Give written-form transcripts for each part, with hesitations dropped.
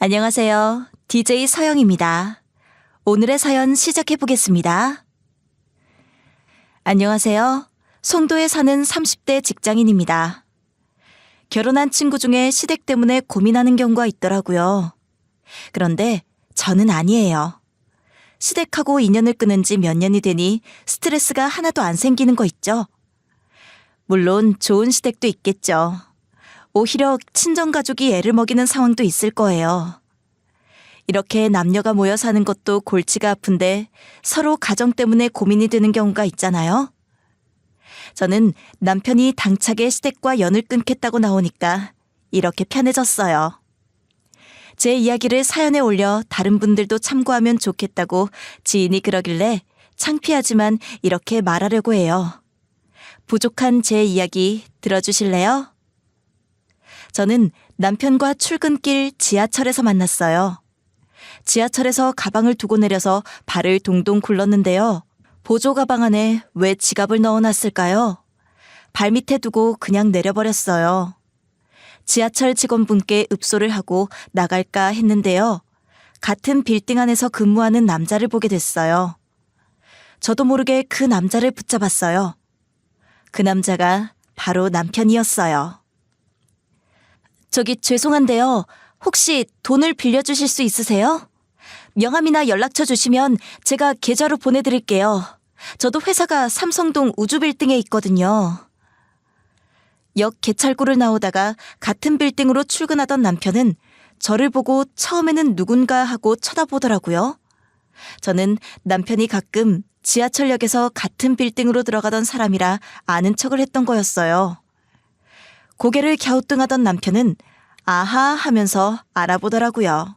안녕하세요. DJ 서영입니다. 오늘의 사연 시작해 보겠습니다. 안녕하세요. 송도에 사는 30대 직장인입니다. 결혼한 친구 중에 시댁 때문에 고민하는 경우가 있더라고요. 그런데 저는 아니에요. 시댁하고 인연을 끊은 지 몇 년이 되니 스트레스가 하나도 안 생기는 거 있죠? 물론 좋은 시댁도 있겠죠. 오히려 친정가족이 애를 먹이는 상황도 있을 거예요. 이렇게 남녀가 모여 사는 것도 골치가 아픈데 서로 가정 때문에 고민이 되는 경우가 있잖아요. 저는 남편이 당차게 시댁과 연을 끊겠다고 나오니까 이렇게 편해졌어요. 제 이야기를 사연에 올려 다른 분들도 참고하면 좋겠다고 지인이 그러길래 창피하지만 이렇게 말하려고 해요. 부족한 제 이야기 들어주실래요? 저는 남편과 출근길 지하철에서 만났어요. 지하철에서 가방을 두고 내려서 발을 동동 굴렀는데요. 보조 가방 안에 왜 지갑을 넣어놨을까요? 발밑에 두고 그냥 내려버렸어요. 지하철 직원분께 읍소를 하고 나갈까 했는데요. 같은 빌딩 안에서 근무하는 남자를 보게 됐어요. 저도 모르게 그 남자를 붙잡았어요. 그 남자가 바로 남편이었어요. 저기 죄송한데요. 혹시 돈을 빌려주실 수 있으세요? 명함이나 연락처 주시면 제가 계좌로 보내드릴게요. 저도 회사가 삼성동 우주빌딩에 있거든요. 역 개찰구를 나오다가 같은 빌딩으로 출근하던 남편은 저를 보고 처음에는 누군가 하고 쳐다보더라고요. 저는 남편이 가끔 지하철역에서 같은 빌딩으로 들어가던 사람이라 아는 척을 했던 거였어요. 고개를 갸우뚱하던 남편은 아하 하면서 알아보더라고요.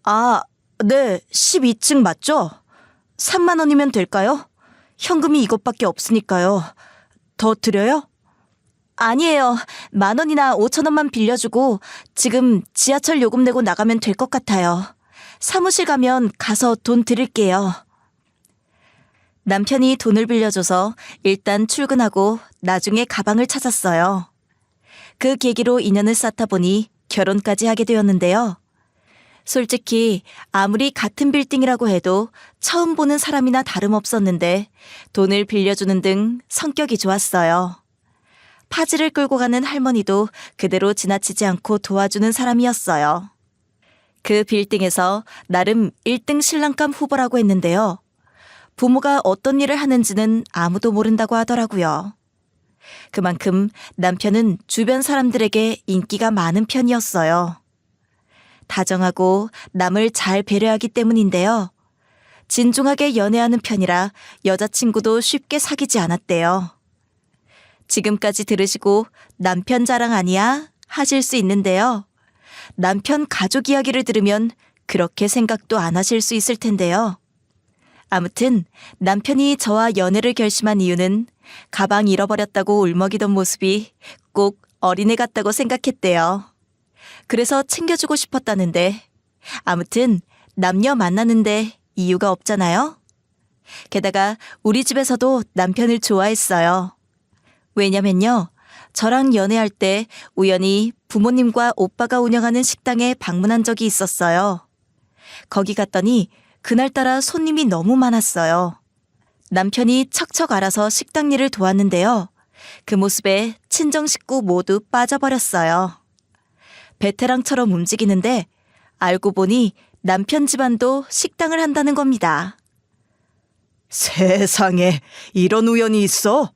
아, 네, 12층 맞죠? 3만 원이면 될까요? 현금이 이것밖에 없으니까요. 더 드려요? 아니에요. 10,000원이나 5,000원만 빌려주고 지금 지하철 요금 내고 나가면 될 것 같아요. 사무실 가면 가서 돈 드릴게요. 남편이 돈을 빌려줘서 일단 출근하고 나중에 가방을 찾았어요. 그 계기로 인연을 쌓다 보니 결혼까지 하게 되었는데요. 솔직히 아무리 같은 빌딩이라고 해도 처음 보는 사람이나 다름없었는데 돈을 빌려주는 등 성격이 좋았어요. 파지를 끌고 가는 할머니도 그대로 지나치지 않고 도와주는 사람이었어요. 그 빌딩에서 나름 1등 신랑감 후보라고 했는데요. 부모가 어떤 일을 하는지는 아무도 모른다고 하더라고요. 그만큼 남편은 주변 사람들에게 인기가 많은 편이었어요. 다정하고 남을 잘 배려하기 때문인데요. 진중하게 연애하는 편이라 여자친구도 쉽게 사귀지 않았대요. 지금까지 들으시고 남편 자랑 아니야? 하실 수 있는데요. 남편 가족 이야기를 들으면 그렇게 생각도 안 하실 수 있을 텐데요. 아무튼 남편이 저와 연애를 결심한 이유는 가방 잃어버렸다고 울먹이던 모습이 꼭 어린애 같다고 생각했대요. 그래서 챙겨주고 싶었다는데 아무튼 남녀 만나는데 이유가 없잖아요. 게다가 우리 집에서도 남편을 좋아했어요. 왜냐면요. 저랑 연애할 때 우연히 부모님과 오빠가 운영하는 식당에 방문한 적이 있었어요. 거기 갔더니 그날따라 손님이 너무 많았어요. 남편이 척척 알아서 식당 일을 도왔는데요. 그 모습에 친정 식구 모두 빠져버렸어요. 베테랑처럼 움직이는데 알고 보니 남편 집안도 식당을 한다는 겁니다. 세상에 이런 우연이 있어?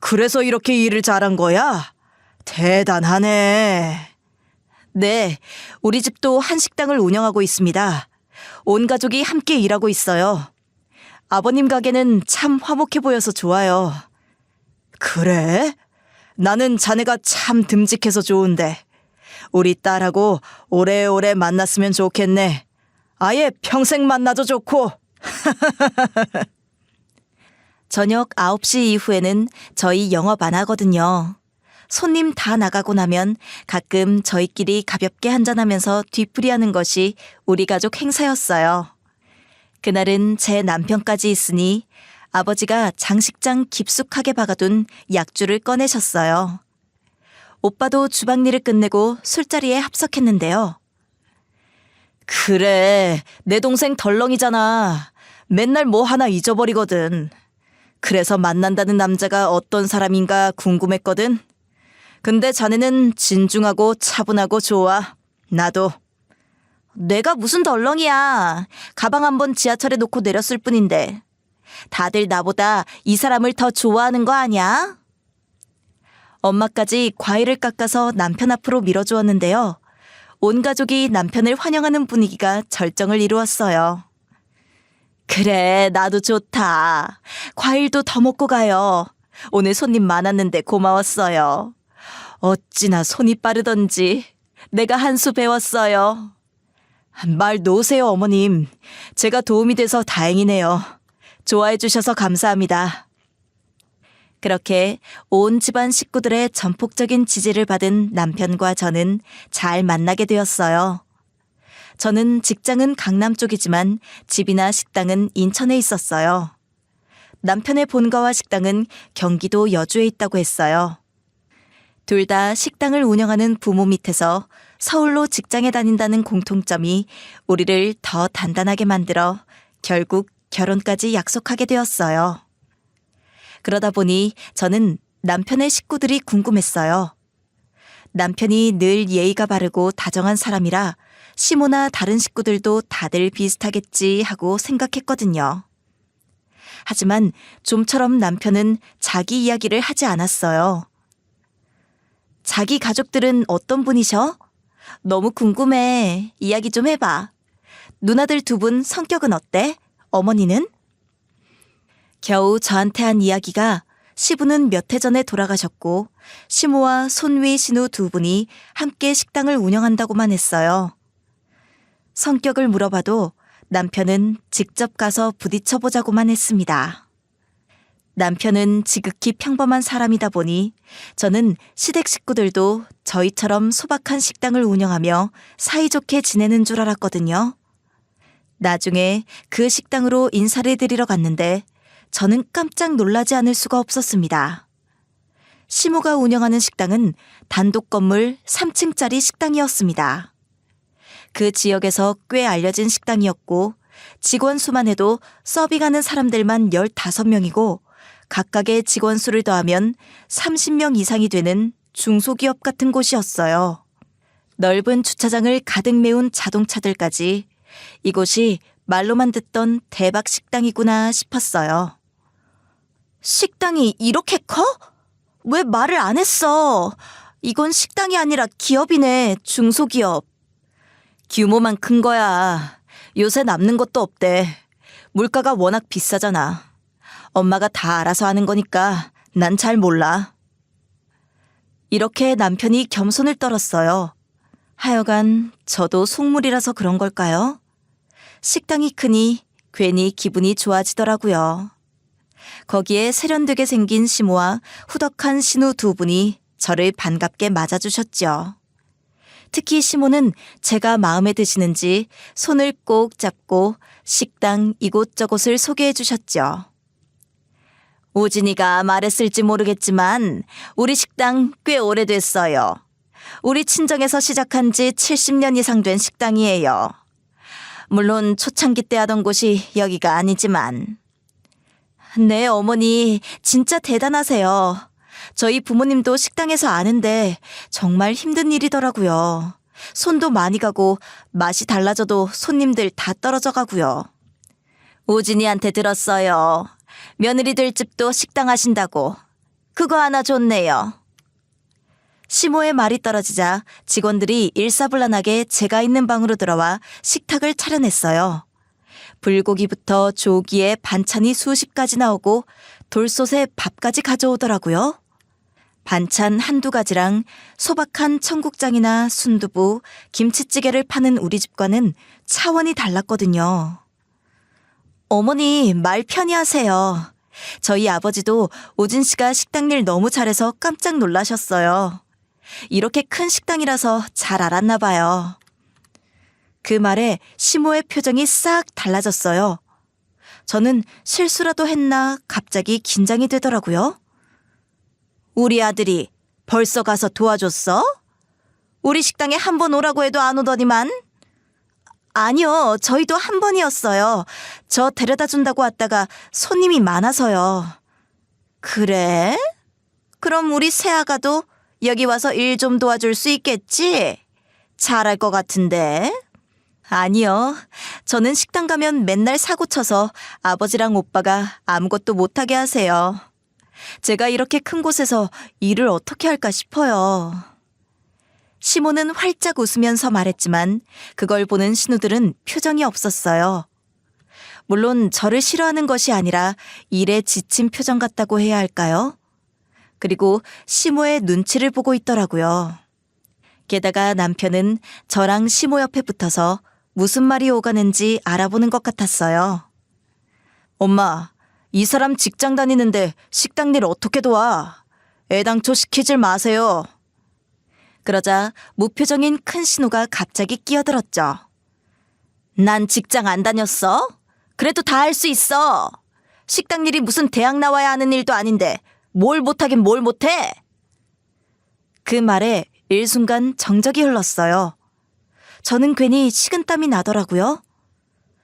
그래서 이렇게 일을 잘한 거야? 대단하네. 네, 우리 집도 한 식당을 운영하고 있습니다. 온 가족이 함께 일하고 있어요. 아버님 가게는 참 화목해 보여서 좋아요. 그래? 나는 자네가 참 듬직해서 좋은데. 우리 딸하고 오래오래 만났으면 좋겠네. 아예 평생 만나도 좋고. 저녁 9시 이후에는 저희 영업 안 하거든요. 손님 다 나가고 나면 가끔 저희끼리 가볍게 한잔하면서 뒤풀이하는 것이 우리 가족 행사였어요. 그날은 제 남편까지 있으니 아버지가 장식장 깊숙하게 박아둔 약주를 꺼내셨어요. 오빠도 주방일을 끝내고 술자리에 합석했는데요. 그래, 내 동생 덜렁이잖아. 맨날 뭐 하나 잊어버리거든. 그래서 만난다는 남자가 어떤 사람인가 궁금했거든. 근데 자네는 진중하고 차분하고 좋아. 나도. 내가 무슨 덜렁이야. 가방 한번 지하철에 놓고 내렸을 뿐인데. 다들 나보다 이 사람을 더 좋아하는 거 아니야? 엄마까지 과일을 깎아서 남편 앞으로 밀어주었는데요. 온 가족이 남편을 환영하는 분위기가 절정을 이루었어요. 그래, 나도 좋다. 과일도 더 먹고 가요. 오늘 손님 많았는데 고마웠어요. 어찌나 손이 빠르던지 내가 한 수 배웠어요. 말 놓으세요, 어머님. 제가 도움이 돼서 다행이네요. 좋아해 주셔서 감사합니다. 그렇게 온 집안 식구들의 전폭적인 지지를 받은 남편과 저는 잘 만나게 되었어요. 저는 직장은 강남 쪽이지만 집이나 식당은 인천에 있었어요. 남편의 본가와 식당은 경기도 여주에 있다고 했어요. 둘 다 식당을 운영하는 부모 밑에서 서울로 직장에 다닌다는 공통점이 우리를 더 단단하게 만들어 결국 결혼까지 약속하게 되었어요. 그러다 보니 저는 남편의 식구들이 궁금했어요. 남편이 늘 예의가 바르고 다정한 사람이라 시모나 다른 식구들도 다들 비슷하겠지 하고 생각했거든요. 하지만 좀처럼 남편은 자기 이야기를 하지 않았어요. 자기 가족들은 어떤 분이셔? 너무 궁금해. 이야기 좀 해봐. 누나들 두 분 성격은 어때? 어머니는? 겨우 저한테 한 이야기가 시부는 몇 해 전에 돌아가셨고 시모와 손위 신우 두 분이 함께 식당을 운영한다고만 했어요. 성격을 물어봐도 남편은 직접 가서 부딪혀보자고만 했습니다. 남편은 지극히 평범한 사람이다 보니 저는 시댁 식구들도 저희처럼 소박한 식당을 운영하며 사이좋게 지내는 줄 알았거든요. 나중에 그 식당으로 인사를 드리러 갔는데 저는 깜짝 놀라지 않을 수가 없었습니다. 시모가 운영하는 식당은 단독 건물 3층짜리 식당이었습니다. 그 지역에서 꽤 알려진 식당이었고 직원 수만 해도 서빙하는 사람들만 15명이고 각각의 직원 수를 더하면 30명 이상이 되는 중소기업 같은 곳이었어요. 넓은 주차장을 가득 메운 자동차들까지 이곳이 말로만 듣던 대박 식당이구나 싶었어요. 식당이 이렇게 커? 왜 말을 안 했어? 이건 식당이 아니라 기업이네, 중소기업. 규모만 큰 거야. 요새 남는 것도 없대. 물가가 워낙 비싸잖아. 엄마가 다 알아서 하는 거니까 난 잘 몰라. 이렇게 남편이 겸손을 떨었어요. 하여간 저도 속물이라서 그런 걸까요? 식당이 크니 괜히 기분이 좋아지더라고요. 거기에 세련되게 생긴 시모와 후덕한 신우 두 분이 저를 반갑게 맞아주셨죠. 특히 시모는 제가 마음에 드시는지 손을 꼭 잡고 식당 이곳저곳을 소개해 주셨죠. 오진이가 말했을지 모르겠지만 우리 식당 꽤 오래됐어요. 우리 친정에서 시작한 지 70년 이상 된 식당이에요. 물론 초창기 때 하던 곳이 여기가 아니지만. 네, 어머니 진짜 대단하세요. 저희 부모님도 식당에서 아는데 정말 힘든 일이더라고요. 손도 많이 가고 맛이 달라져도 손님들 다 떨어져 가고요. 오진이한테 들었어요. 며느리들 집도 식당 하신다고. 그거 하나 좋네요. 시모의 말이 떨어지자 직원들이 일사불란하게 제가 있는 방으로 들어와 식탁을 차려냈어요. 불고기부터 조기에 반찬이 수십 가지 나오고 돌솥에 밥까지 가져오더라고요. 반찬 한두 가지랑 소박한 청국장이나 순두부, 김치찌개를 파는 우리 집과는 차원이 달랐거든요. 어머니 말 편히 하세요. 저희 아버지도 오진 씨가 식당 일 너무 잘해서 깜짝 놀라셨어요. 이렇게 큰 식당이라서 잘 알았나 봐요. 그 말에 시모의 표정이 싹 달라졌어요. 저는 실수라도 했나 갑자기 긴장이 되더라고요. 우리 아들이 벌써 가서 도와줬어? 우리 식당에 한 번 오라고 해도 안 오더니만. 아니요, 저희도 한 번이었어요. 저 데려다 준다고 왔다가 손님이 많아서요. 그래? 그럼 우리 새아가도 여기 와서 일 좀 도와줄 수 있겠지? 잘할 것 같은데. 아니요. 저는 식당 가면 맨날 사고 쳐서 아버지랑 오빠가 아무것도 못하게 하세요. 제가 이렇게 큰 곳에서 일을 어떻게 할까 싶어요. 시모는 활짝 웃으면서 말했지만 그걸 보는 신우들은 표정이 없었어요. 물론 저를 싫어하는 것이 아니라 일에 지친 표정 같다고 해야 할까요? 그리고 시모의 눈치를 보고 있더라고요. 게다가 남편은 저랑 시모 옆에 붙어서 무슨 말이 오가는지 알아보는 것 같았어요. 엄마, 이 사람 직장 다니는데 식당 일 어떻게 도와? 애당초 시키질 마세요. 그러자 무표정인 큰 신우가 갑자기 끼어들었죠. 난 직장 안 다녔어? 그래도 다 할 수 있어. 식당 일이 무슨 대학 나와야 하는 일도 아닌데 뭘 못하긴 뭘 못해? 그 말에 일순간 정적이 흘렀어요. 저는 괜히 식은땀이 나더라고요.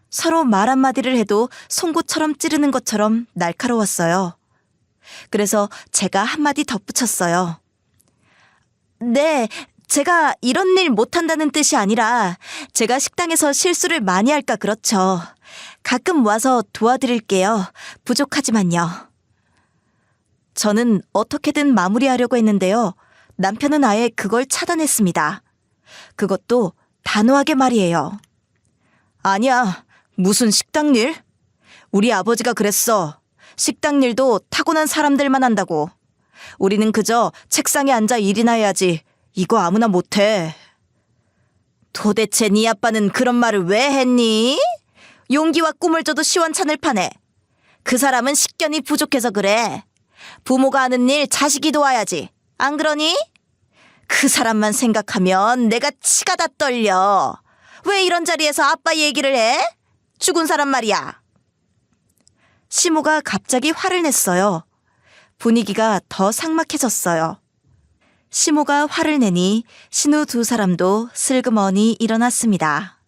서로 말 한마디를 해도 송곳처럼 찌르는 것처럼 날카로웠어요. 그래서 제가 한마디 덧붙였어요. 네, 제가 이런 일 못한다는 뜻이 아니라 제가 식당에서 실수를 많이 할까 그렇죠. 가끔 와서 도와드릴게요. 부족하지만요. 저는 어떻게든 마무리하려고 했는데요. 남편은 아예 그걸 차단했습니다. 그것도 단호하게 말이에요. 아니야, 무슨 식당 일? 우리 아버지가 그랬어. 식당 일도 타고난 사람들만 한다고. 우리는 그저 책상에 앉아 일이나 해야지. 이거 아무나 못해. 도대체 네 아빠는 그런 말을 왜 했니? 용기와 꿈을 줘도 시원찮을 판에. 그 사람은 식견이 부족해서 그래. 부모가 하는 일 자식이 도와야지. 안 그러니? 그 사람만 생각하면 내가 치가 다 떨려. 왜 이런 자리에서 아빠 얘기를 해? 죽은 사람 말이야. 시모가 갑자기 화를 냈어요. 분위기가 더 삭막해졌어요. 시모가 화를 내니 신우 두 사람도 슬그머니 일어났습니다.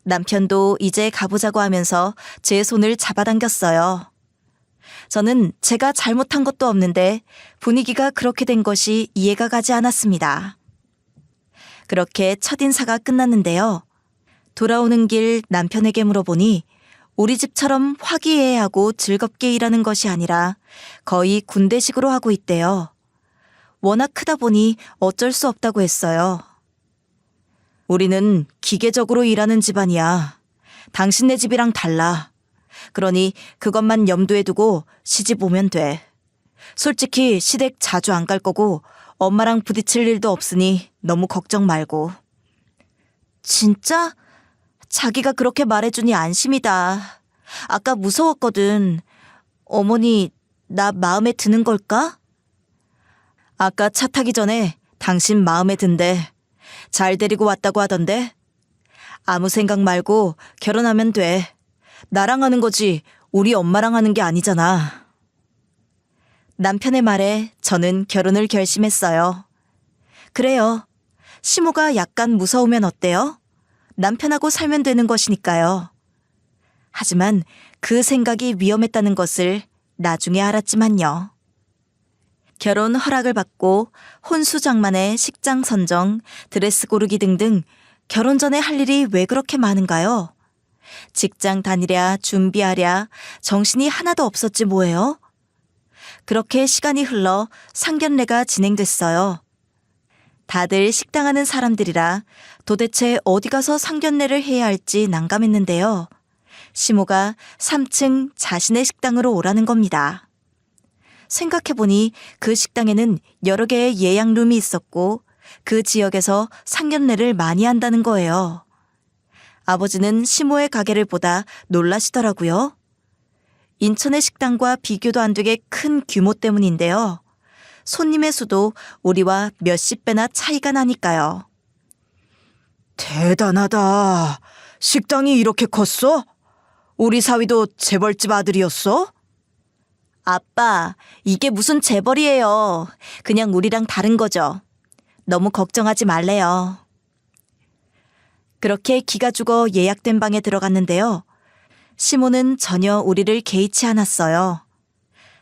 남편도 이제 가보자고 하면서 제 손을 잡아당겼어요. 저는 제가 잘못한 것도 없는데 분위기가 그렇게 된 것이 이해가 가지 않았습니다. 그렇게 첫인사가 끝났는데요. 돌아오는 길 남편에게 물어보니 우리 집처럼 화기애애하고 즐겁게 일하는 것이 아니라 거의 군대식으로 하고 있대요. 워낙 크다 보니 어쩔 수 없다고 했어요. 우리는 기계적으로 일하는 집안이야. 당신네 집이랑 달라. 그러니 그것만 염두에 두고 시집 오면 돼. 솔직히 시댁 자주 안 갈 거고 엄마랑 부딪힐 일도 없으니 너무 걱정 말고. 진짜? 자기가 그렇게 말해주니 안심이다. 아까 무서웠거든. 어머니, 나 마음에 드는 걸까? 아까 차 타기 전에 당신 마음에 든대. 잘 데리고 왔다고 하던데. 아무 생각 말고 결혼하면 돼. 나랑 하는 거지 우리 엄마랑 하는 게 아니잖아. 남편의 말에 저는 결혼을 결심했어요. 그래요. 시모가 약간 무서우면 어때요? 남편하고 살면 되는 것이니까요. 하지만 그 생각이 위험했다는 것을 나중에 알았지만요. 결혼 허락을 받고 혼수 장만에 식장 선정, 드레스 고르기 등등 결혼 전에 할 일이 왜 그렇게 많은가요? 직장 다니랴 준비하랴 정신이 하나도 없었지 뭐예요? 그렇게 시간이 흘러 상견례가 진행됐어요. 다들 식당 하는 사람들이라 도대체 어디 가서 상견례를 해야 할지 난감했는데요. 시모가 3층 자신의 식당으로 오라는 겁니다. 생각해보니 그 식당에는 여러 개의 예약룸이 있었고 그 지역에서 상견례를 많이 한다는 거예요. 아버지는 시모의 가게를 보다 놀라시더라고요. 인천의 식당과 비교도 안 되게 큰 규모 때문인데요. 손님의 수도 우리와 몇십 배나 차이가 나니까요. 대단하다. 식당이 이렇게 컸어? 우리 사위도 재벌집 아들이었어? 아빠, 이게 무슨 재벌이에요. 그냥 우리랑 다른 거죠. 너무 걱정하지 말래요. 그렇게 기가 죽어 예약된 방에 들어갔는데요. 시모는 전혀 우리를 개의치 않았어요.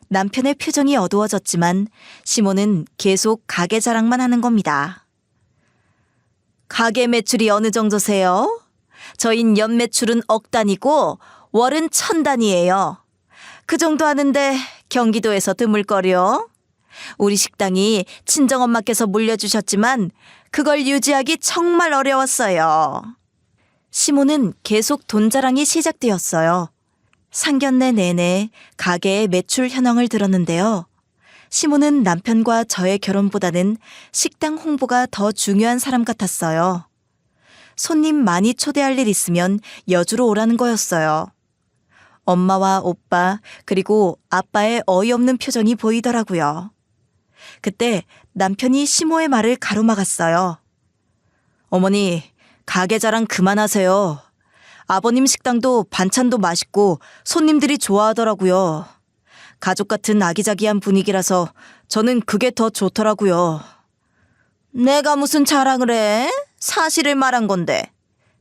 남편의 표정이 어두워졌지만 시모는 계속 가게 자랑만 하는 겁니다. 가게 매출이 어느 정도세요? 저흰 연 매출은 억 단위고 월은 1000단위예요. 그 정도 하는데 경기도에서 드물거려. 우리 식당이 친정엄마께서 물려주셨지만 그걸 유지하기 정말 어려웠어요. 시모는 계속 돈 자랑이 시작되었어요. 상견례 내내 가게의 매출 현황을 들었는데요. 시모는 남편과 저의 결혼보다는 식당 홍보가 더 중요한 사람 같았어요. 손님 많이 초대할 일 있으면 여주로 오라는 거였어요. 엄마와 오빠 그리고 아빠의 어이없는 표정이 보이더라고요. 그때 남편이 시모의 말을 가로막았어요. 어머니, 가게 자랑 그만하세요. 아버님 식당도 반찬도 맛있고 손님들이 좋아하더라고요. 가족 같은 아기자기한 분위기라서 저는 그게 더 좋더라고요. 내가 무슨 자랑을 해? 사실을 말한 건데.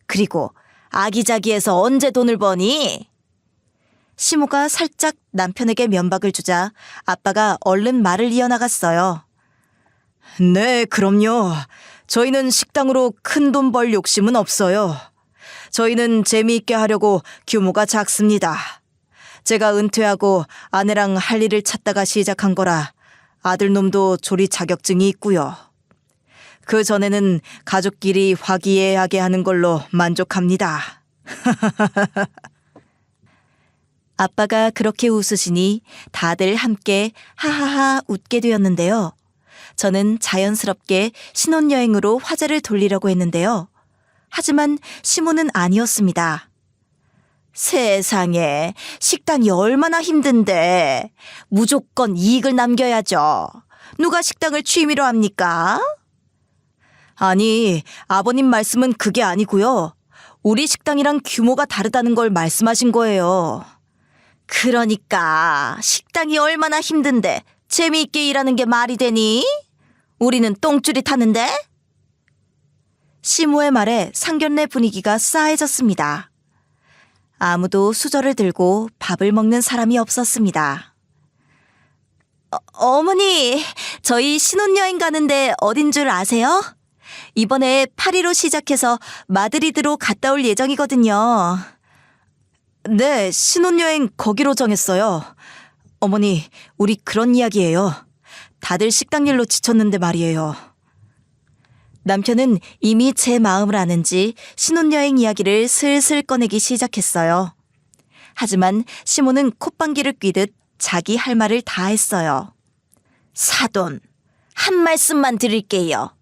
그리고 아기자기해서 언제 돈을 버니? 시모가 살짝 남편에게 면박을 주자 아빠가 얼른 말을 이어나갔어요. 네, 그럼요. 저희는 식당으로 큰 돈 벌 욕심은 없어요. 저희는 재미있게 하려고 규모가 작습니다. 제가 은퇴하고 아내랑 할 일을 찾다가 시작한 거라 아들놈도 조리 자격증이 있고요. 그 전에는 가족끼리 화기애애하게 하는 걸로 만족합니다. 아빠가 그렇게 웃으시니 다들 함께 하하하 웃게 되었는데요. 저는 자연스럽게 신혼여행으로 화제를 돌리려고 했는데요. 하지만 시모는 아니었습니다. 세상에, 식당이 얼마나 힘든데 무조건 이익을 남겨야죠. 누가 식당을 취미로 합니까? 아니, 아버님 말씀은 그게 아니고요. 우리 식당이랑 규모가 다르다는 걸 말씀하신 거예요. 그러니까 식당이 얼마나 힘든데 재미있게 일하는 게 말이 되니? 우리는 똥줄이 타는데? 시모의 말에 상견례 분위기가 싸해졌습니다. 아무도 수저를 들고 밥을 먹는 사람이 없었습니다. 어머니, 저희 신혼여행 가는데 어딘 줄 아세요? 이번에 파리로 시작해서 마드리드로 갔다 올 예정이거든요. 네, 신혼여행 거기로 정했어요. 어머니, 우리 그런 이야기예요. 다들 식당 일로 지쳤는데 말이에요. 남편은 이미 제 마음을 아는지 신혼여행 이야기를 슬슬 꺼내기 시작했어요. 하지만 시모는 콧방귀를 뀌듯 자기 할 말을 다 했어요. 사돈, 한 말씀만 드릴게요.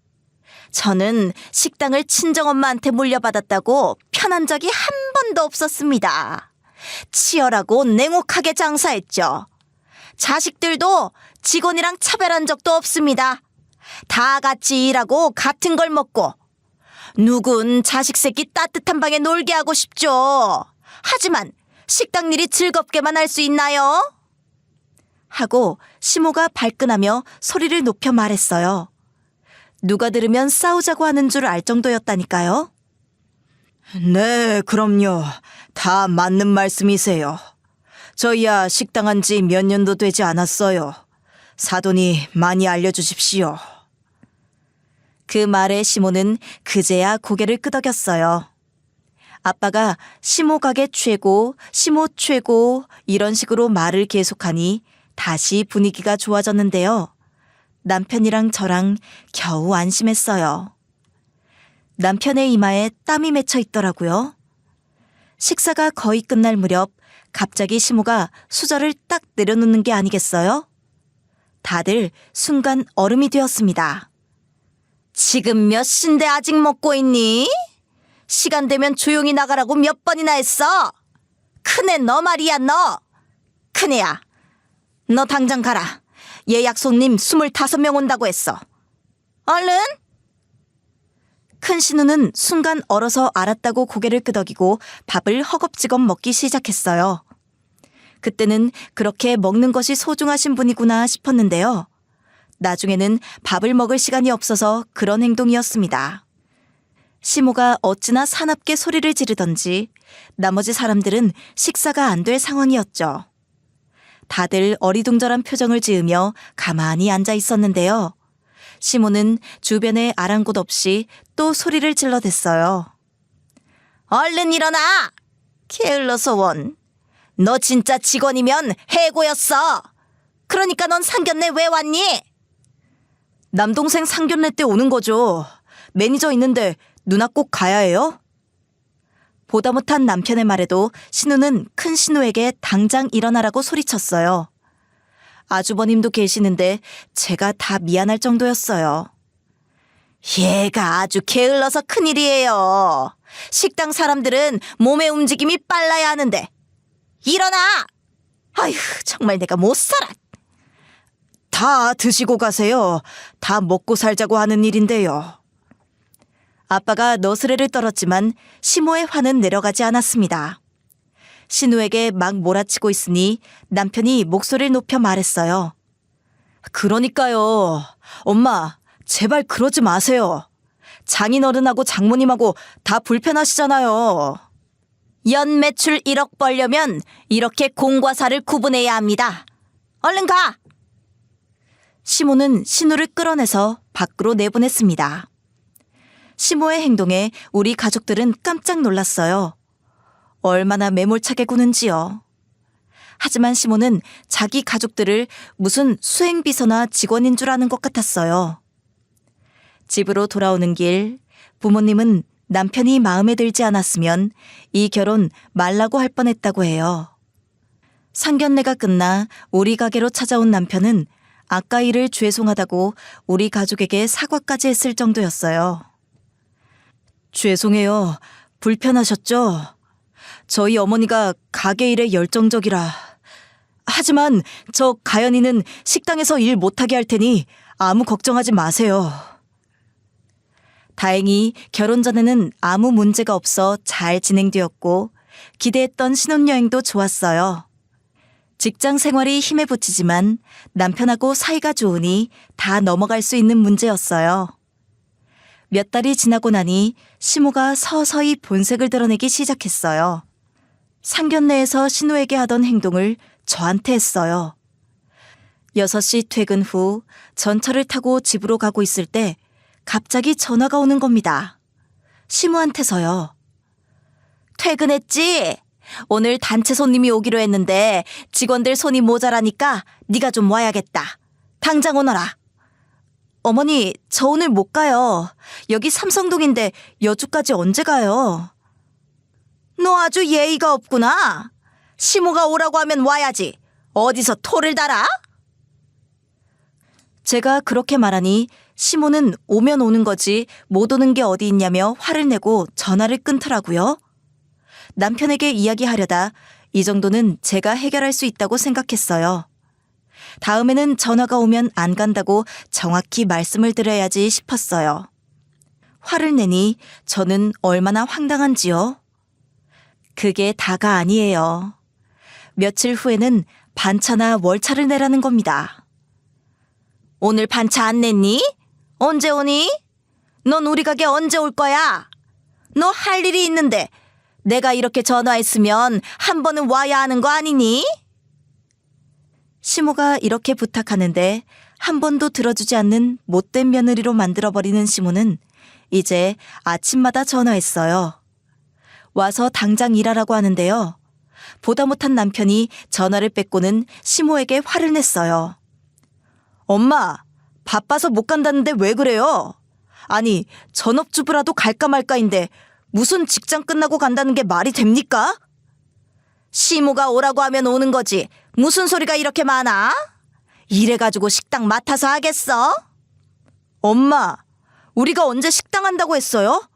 저는 식당을 친정엄마한테 물려받았다고 편한 적이 한 번도 없었습니다. 치열하고 냉혹하게 장사했죠. 자식들도 직원이랑 차별한 적도 없습니다. 다 같이 일하고 같은 걸 먹고 누군 자식 새끼 따뜻한 방에 놀게 하고 싶죠. 하지만 식당 일이 즐겁게만 할 수 있나요? 하고 시모가 발끈하며 소리를 높여 말했어요. 누가 들으면 싸우자고 하는 줄 알 정도였다니까요. 네, 그럼요. 다 맞는 말씀이세요. 저희야 식당 한 지 몇 년도 되지 않았어요. 사돈이 많이 알려주십시오. 그 말에 시모는 그제야 고개를 끄덕였어요. 아빠가 시모 가게 최고, 시모 최고 이런 식으로 말을 계속하니 다시 분위기가 좋아졌는데요. 남편이랑 저랑 겨우 안심했어요. 남편의 이마에 땀이 맺혀 있더라고요. 식사가 거의 끝날 무렵 갑자기 시모가 수저를 딱 내려놓는 게 아니겠어요? 다들 순간 얼음이 되었습니다. 지금 몇 시인데 아직 먹고 있니? 시간 되면 조용히 나가라고 몇 번이나 했어? 큰애 너 말이야 너. 큰애야, 너 당장 가라. 예약 손님 25명 온다고 했어. 얼른. 큰 신우는 순간 얼어서 알았다고 고개를 끄덕이고 밥을 허겁지겁 먹기 시작했어요. 그때는 그렇게 먹는 것이 소중하신 분이구나 싶었는데요. 나중에는 밥을 먹을 시간이 없어서 그런 행동이었습니다. 시모가 어찌나 사납게 소리를 지르던지 나머지 사람들은 식사가 안 될 상황이었죠. 다들 어리둥절한 표정을 지으며 가만히 앉아 있었는데요. 시모는 주변에 아랑곳 없이 또 소리를 질러댔어요. 얼른 일어나! 게을러서 원. 너 진짜 직원이면 해고였어. 그러니까 넌 상견례 왜 왔니? 남동생 상견례 때 오는 거죠. 매니저 있는데 누나 꼭 가야 해요? 보다 못한 남편의 말에도 신우는 큰 신우에게 당장 일어나라고 소리쳤어요. 아주버님도 계시는데 제가 다 미안할 정도였어요. 얘가 아주 게을러서 큰일이에요. 식당 사람들은 몸의 움직임이 빨라야 하는데. 일어나! 아휴, 정말 내가 못 살아. 다 드시고 가세요. 다 먹고 살자고 하는 일인데요. 아빠가 너스레를 떨었지만 시모의 화는 내려가지 않았습니다. 신우에게 막 몰아치고 있으니 남편이 목소리를 높여 말했어요. 그러니까요. 엄마, 제발 그러지 마세요. 장인어른하고 장모님하고 다 불편하시잖아요. 연 매출 1억 벌려면 이렇게 공과 사를 구분해야 합니다. 얼른 가! 시모는 신우를 끌어내서 밖으로 내보냈습니다. 시모의 행동에 우리 가족들은 깜짝 놀랐어요. 얼마나 매몰차게 구는지요. 하지만 시모는 자기 가족들을 무슨 수행비서나 직원인 줄 아는 것 같았어요. 집으로 돌아오는 길, 부모님은 남편이 마음에 들지 않았으면 이 결혼 말라고 할 뻔했다고 해요. 상견례가 끝나 우리 가게로 찾아온 남편은 아까 일을 죄송하다고 우리 가족에게 사과까지 했을 정도였어요. 죄송해요. 불편하셨죠? 저희 어머니가 가게 일에 열정적이라. 하지만 저 가연이는 식당에서 일 못하게 할 테니 아무 걱정하지 마세요. 다행히 결혼 전에는 아무 문제가 없어 잘 진행되었고 기대했던 신혼여행도 좋았어요. 직장 생활이 힘에 부치지만 남편하고 사이가 좋으니 다 넘어갈 수 있는 문제였어요. 몇 달이 지나고 나니 시모가 서서히 본색을 드러내기 시작했어요. 상견례에서 신우에게 하던 행동을 저한테 했어요. 6시 퇴근 후 전철을 타고 집으로 가고 있을 때 갑자기 전화가 오는 겁니다. 시모한테서요. 퇴근했지? 오늘 단체 손님이 오기로 했는데 직원들 손이 모자라니까 네가 좀 와야겠다. 당장 오너라. 어머니, 저 오늘 못 가요. 여기 삼성동인데 여주까지 언제 가요? 너 아주 예의가 없구나. 시모가 오라고 하면 와야지. 어디서 토를 달아? 제가 그렇게 말하니 시모는 오면 오는 거지 못 오는 게 어디 있냐며 화를 내고 전화를 끊더라고요. 남편에게 이야기하려다 이 정도는 제가 해결할 수 있다고 생각했어요. 다음에는 전화가 오면 안 간다고 정확히 말씀을 드려야지 싶었어요. 화를 내니 저는 얼마나 황당한지요. 그게 다가 아니에요. 며칠 후에는 반차나 월차를 내라는 겁니다. 오늘 반차 안 냈니? 언제 오니? 넌 우리 가게 언제 올 거야? 너 할 일이 있는데 내가 이렇게 전화했으면 한 번은 와야 하는 거 아니니? 시모가 이렇게 부탁하는데 한 번도 들어주지 않는 못된 며느리로 만들어버리는 시모는 이제 아침마다 전화했어요. 와서 당장 일하라고 하는데요. 보다 못한 남편이 전화를 뺏고는 시모에게 화를 냈어요. 엄마, 바빠서 못 간다는데 왜 그래요? 아니, 전업주부라도 갈까 말까인데 무슨 직장 끝나고 간다는 게 말이 됩니까? 시모가 오라고 하면 오는 거지. 무슨 소리가 이렇게 많아? 이래가지고 식당 맡아서 하겠어? 엄마, 우리가 언제 식당 한다고 했어요?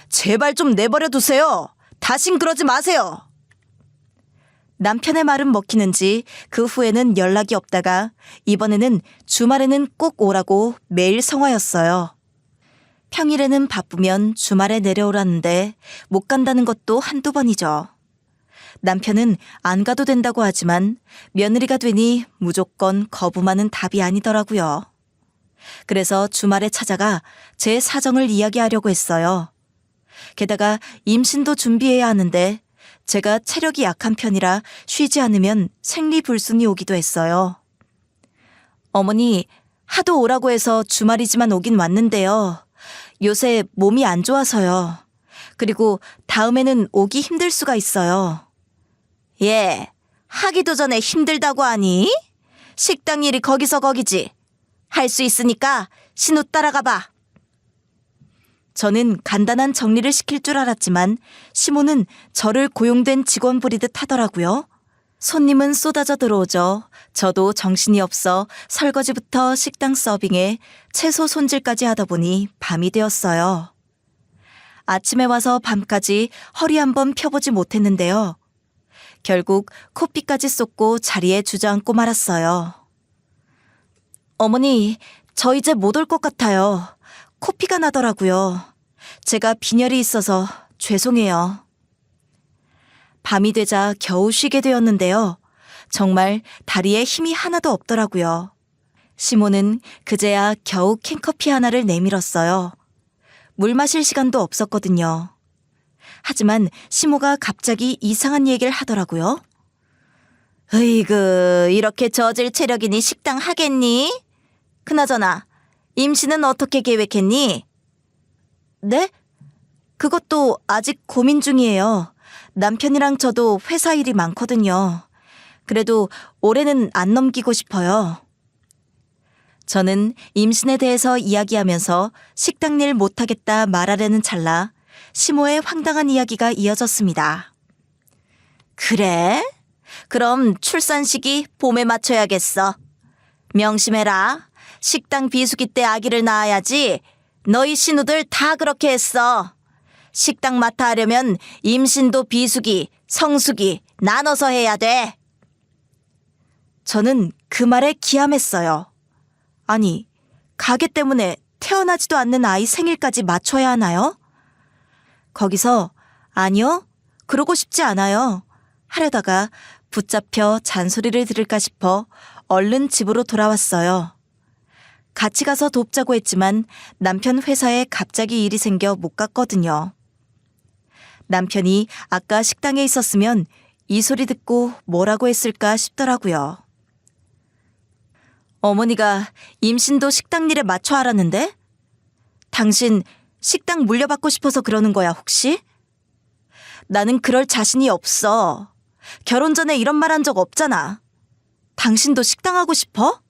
제발 좀 내버려 두세요. 다신 그러지 마세요. 남편의 말은 먹히는지 그 후에는 연락이 없다가 이번에는 주말에는 꼭 오라고 매일 성화였어요. 평일에는 바쁘면 주말에 내려오라는데 못 간다는 것도 한두 번이죠. 남편은 안 가도 된다고 하지만 며느리가 되니 무조건 거부만은 답이 아니더라고요. 그래서 주말에 찾아가 제 사정을 이야기하려고 했어요. 게다가 임신도 준비해야 하는데 제가 체력이 약한 편이라 쉬지 않으면 생리불순이 오기도 했어요. 어머니, 하도 오라고 해서 주말이지만 오긴 왔는데요. 요새 몸이 안 좋아서요. 그리고 다음에는 오기 힘들 수가 있어요. 예, 하기도 전에 힘들다고 하니? 식당 일이 거기서 거기지. 할 수 있으니까 신우 따라가 봐. 저는 간단한 정리를 시킬 줄 알았지만 시모는 저를 고용된 직원 부리듯 하더라고요. 손님은 쏟아져 들어오죠. 저도 정신이 없어 설거지부터 식당 서빙에 채소 손질까지 하다 보니 밤이 되었어요. 아침에 와서 밤까지 허리 한번 펴보지 못했는데요. 결국 코피까지 쏟고 자리에 주저앉고 말았어요. 어머니, 저 이제 못 올 것 같아요. 코피가 나더라고요. 제가 빈혈이 있어서 죄송해요. 밤이 되자 겨우 쉬게 되었는데요. 정말 다리에 힘이 하나도 없더라고요. 시모는 그제야 겨우 캔커피 하나를 내밀었어요. 물 마실 시간도 없었거든요. 하지만 시모가 갑자기 이상한 얘기를 하더라고요. 으이그, 이렇게 저질 체력이니 식당 하겠니? 그나저나 임신은 어떻게 계획했니? 네? 그것도 아직 고민 중이에요. 남편이랑 저도 회사 일이 많거든요. 그래도 올해는 안 넘기고 싶어요. 저는 임신에 대해서 이야기하면서 식당 일 못하겠다 말하려는 찰나 시모의 황당한 이야기가 이어졌습니다. 그래? 그럼 출산 시기 봄에 맞춰야겠어. 명심해라. 식당 비수기 때 아기를 낳아야지. 너희 신우들 다 그렇게 했어. 식당 맡아 하려면 임신도 비수기, 성수기 나눠서 해야 돼. 저는 그 말에 기함했어요. 아니, 가게 때문에 태어나지도 않는 아이 생일까지 맞춰야 하나요? 거기서 아니요, 그러고 싶지 않아요 하려다가 붙잡혀 잔소리를 들을까 싶어 얼른 집으로 돌아왔어요. 같이 가서 돕자고 했지만 남편 회사에 갑자기 일이 생겨 못 갔거든요. 남편이 아까 식당에 있었으면 이 소리 듣고 뭐라고 했을까 싶더라고요. 어머니가 임신도 식당 일에 맞춰 하라는데? 당신 식당 물려받고 싶어서 그러는 거야, 혹시? 나는 그럴 자신이 없어. 결혼 전에 이런 말 한 적 없잖아. 당신도 식당 하고 싶어?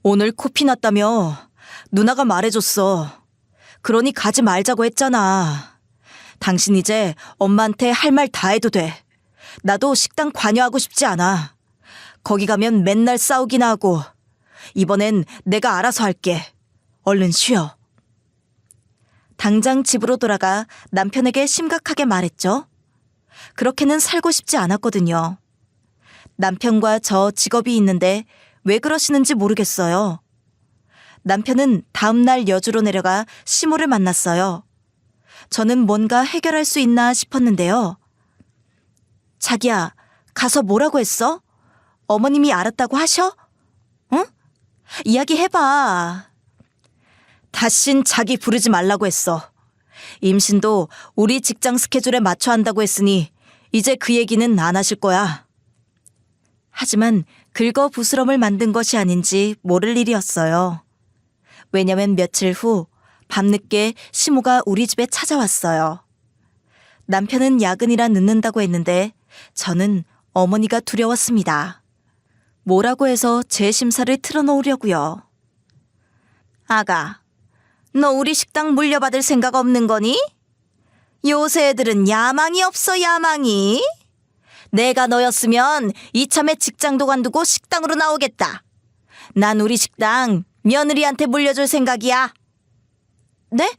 오늘 코피 났다며 누나가 말해줬어. 그러니 가지 말자고 했잖아. 당신 이제 엄마한테 할 말 다 해도 돼. 나도 식당 관여하고 싶지 않아. 거기 가면 맨날 싸우기나 하고. 이번엔 내가 알아서 할게. 얼른 쉬어. 당장 집으로 돌아가 남편에게 심각하게 말했죠. 그렇게는 살고 싶지 않았거든요. 남편과 저 직업이 있는데 왜 그러시는지 모르겠어요. 남편은 다음날 여주로 내려가 시모를 만났어요. 저는 뭔가 해결할 수 있나 싶었는데요. 자기야, 가서 뭐라고 했어? 어머님이 알았다고 하셔? 응? 이야기해봐. 다신 자기 부르지 말라고 했어. 임신도 우리 직장 스케줄에 맞춰 한다고 했으니 이제 그 얘기는 안 하실 거야. 하지만 긁어부스럼을 만든 것이 아닌지 모를 일이었어요. 왜냐면 며칠 후 밤늦게 시모가 우리 집에 찾아왔어요. 남편은 야근이라 늦는다고 했는데 저는 어머니가 두려웠습니다. 뭐라고 해서 제 심사를 틀어놓으려고요. 아가, 너 우리 식당 물려받을 생각 없는 거니? 요새 애들은 야망이 없어, 야망이. 내가 너였으면 이참에 직장도 관두고 식당으로 나오겠다. 난 우리 식당 며느리한테 물려줄 생각이야. 네?